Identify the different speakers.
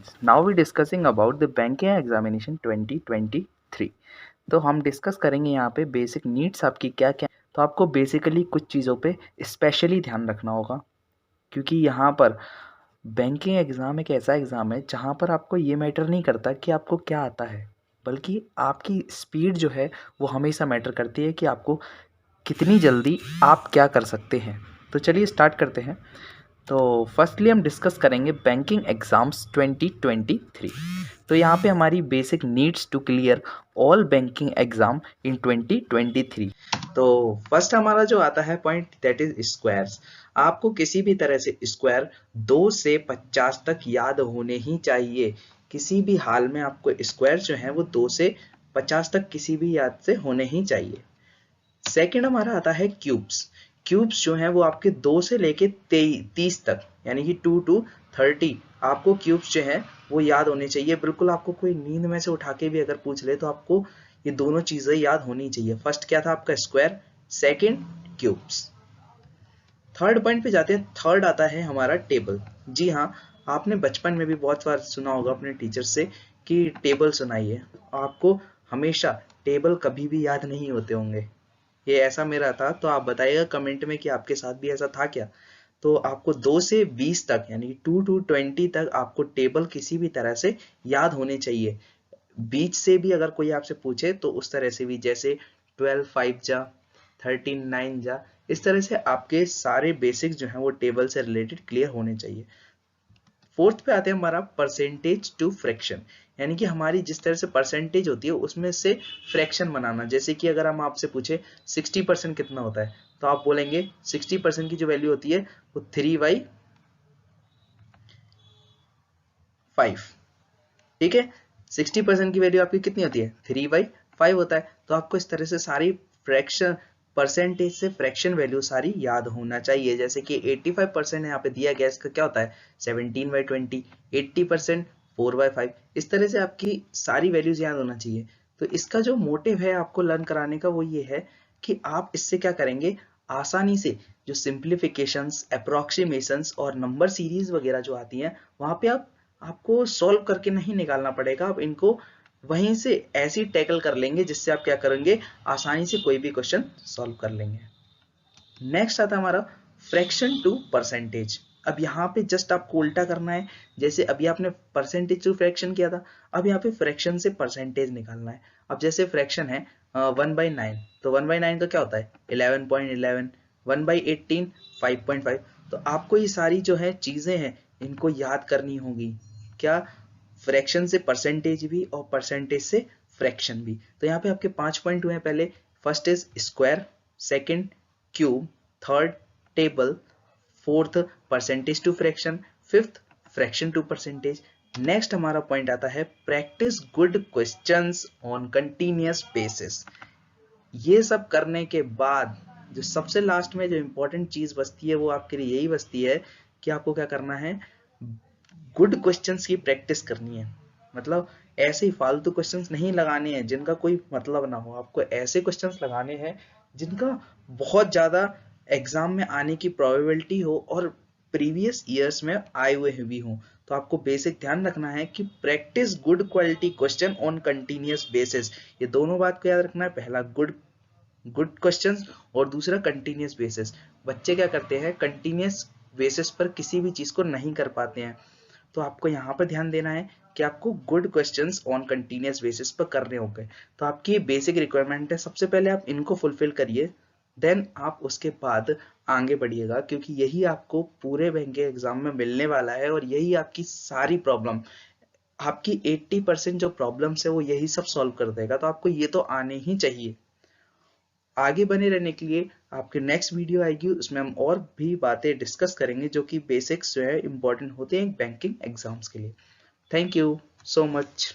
Speaker 1: Friends, now we discussing about the banking examination 2023। तो हम discuss करेंगे यहाँ पे बेसिक नीड्स आपकी क्या क्या। तो आपको बेसिकली कुछ चीज़ों पे स्पेशली ध्यान रखना होगा, क्योंकि यहाँ पर बैंकिंग एग्ज़ाम एक ऐसा एग्ज़ाम है जहाँ पर आपको ये मैटर नहीं करता कि आपको क्या आता है, बल्कि आपकी स्पीड जो है वो हमेशा मैटर करती है कि आपको कितनी जल्दी आप क्या कर सकते हैं। तो चलिए स्टार्ट करते हैं। तो फर्स्टली हम डिस्कस करेंगे बैंकिंग एग्ज़ाम्स 2023। तो यहाँ पे हमारी basic needs to clear all banking exam in 2023। तो फर्स्ट हमारा जो आता है पॉइंट दैट इज स्क्वायर्स। आपको किसी भी तरह से स्क्वायर 2 से 50 तक याद होने ही चाहिए। किसी भी हाल में आपको स्क्वायर जो है वो 2 से 50 तक किसी भी याद से होने ही चाहिए। सेकंड हमारा आता है क्यूब्स। क्यूब्स जो हैं वो आपके 2 से लेके 30 तक, यानी कि 2 to 30 आपको क्यूब्स जो हैं वो याद होने चाहिए। बिल्कुल आपको कोई नींद में से उठा के भी अगर पूछ ले तो आपको ये दोनों चीजें याद होनी चाहिए। फर्स्ट क्या था आपका square, second cubes. Third point पे जाते हैं। थर्ड आता है हमारा टेबल। जी हाँ, आपने बचपन में भी बहुत बार सुना होगा अपने टीचर से कि टेबल सुनाइए। आपको हमेशा टेबल कभी भी याद नहीं होते होंगे। ये ऐसा मेरा था, तो आप बताइएगा कमेंट में कि आपके साथ भी ऐसा था क्या। तो आपको 2 से 20 तक, यानी 2 to 20 तक आपको टेबल किसी भी तरह से याद होने चाहिए। बीच से भी अगर कोई आपसे पूछे तो उस तरह से भी, जैसे 12 5 जा, 13 9 जा, इस तरह से आपके सारे बेसिक्स जो हैं वो टेबल से रिलेटेड क्लियर होने चाहिए। फोर्थ पे आते हैं हमारा परसेंटेज टू फ्रैक्शन, यानी कि हमारी जिस तरह से परसेंटेज होती है उसमें से फ्रैक्शन बनाना। जैसे कि अगर हम आपसे पूछे 60% कितना होता है, तो आप बोलेंगे 60% की जो वैल्यू होती है वो 3/5। ठीक है, 60% की वैल्यू आपकी कितनी होती है, 3/5 होता है। तो आपको इस तरह से सारी फ्रैक्शन, परसेंटेज से फ्रैक्शन वैल्यू सारी याद होना चाहिए। जैसे कि 85% यहाँ पे दिया गया, इसका क्या होता है 17/20, 80% 4/5। इस तरह से आपकी सारी वैल्यूज याद होना चाहिए। तो इसका जो मोटिव है आपको लर्न कराने का वो ये है कि आप इससे क्या करेंगे, आसानी से जो सिंप्लीफिकेशंस, अप्रोक्सीमेशंस और नंबर सीरीज वगैरह जो आती हैं वहां पे आपको सॉल्व करके नहीं निकालना पड़ेगा। आप इनको वहीं से ऐसे टैकल कर लेंगे जिससे आप क्या करेंगे, आसानी से कोई भी क्वेश्चन सॉल्व कर लेंगे। नेक्स्ट आता है हमारा फ्रैक्शन टू परसेंटेज। अब यहाँ पे जस्ट आपको उल्टा करना है। जैसे अभी आपने परसेंटेज टू फ्रैक्शन किया था, अब यहाँ पे फ्रैक्शन से परसेंटेज निकालना है। अब जैसे फ्रैक्शन है 1/9, तो 1/9 का क्या होता है 11.11, 1/18 5.5। तो आपको ये सारी जो है चीजें हैं इनको याद करनी होगी। क्या, फ्रैक्शन से परसेंटेज भी और परसेंटेज से फ्रैक्शन भी। तो यहाँ पे आपके 5 पॉइंट हुए हैं। पहले first is square, second cube, third table, fourth percentage to fraction, fifth fraction to percentage. Next हमारा पॉइंट आता है practice good questions on continuous basis. ये सब करने के बाद जो सबसे लास्ट में जो इंपॉर्टेंट चीज बचती है वो आपके लिए यही बचती है कि आपको क्या करना है, गुड क्वेश्चंस की प्रैक्टिस करनी है। मतलब ऐसे ही फालतू क्वेश्चंस नहीं लगाने हैं जिनका कोई मतलब ना हो। आपको ऐसे क्वेश्चंस लगाने हैं जिनका बहुत ज्यादा एग्जाम में आने की प्रोबेबिलिटी हो और प्रीवियस ईयर्स में आए हुए भी हों। तो आपको बेसिक ध्यान रखना है कि practice good quality question on continuous basis. ये दोनों बात को याद रखना है। पहला गुड गुड क्वेश्चंस और दूसरा कंटिन्यूअस बेसिस। बच्चे क्या करते हैं, कंटिन्यूअस बेसिस पर किसी भी चीज को नहीं कर पाते हैं। तो आपको यहाँ पर ध्यान देना है कि आपको good questions on continuous basis पर करने होंगे। तो आपकी बेसिक रिक्वायरमेंट है, सबसे पहले आप इनको फुलफिल करिए, देन आप उसके बाद आगे बढ़िएगा, क्योंकि यही आपको पूरे बैंक के एग्जाम में मिलने वाला है और यही आपकी सारी प्रॉब्लम, आपकी 80% जो प्रॉब्लम्स है वो यही सब सॉल्व कर देगा। तो आपको ये तो आने ही चाहिए। आगे बने रहने के लिए आपके नेक्स्ट वीडियो आएगी, उसमें हम और भी बातें डिस्कस करेंगे जो कि बेसिक्स जो है इंपॉर्टेंट होते हैं बैंकिंग एग्जाम्स के लिए। Thank you so much.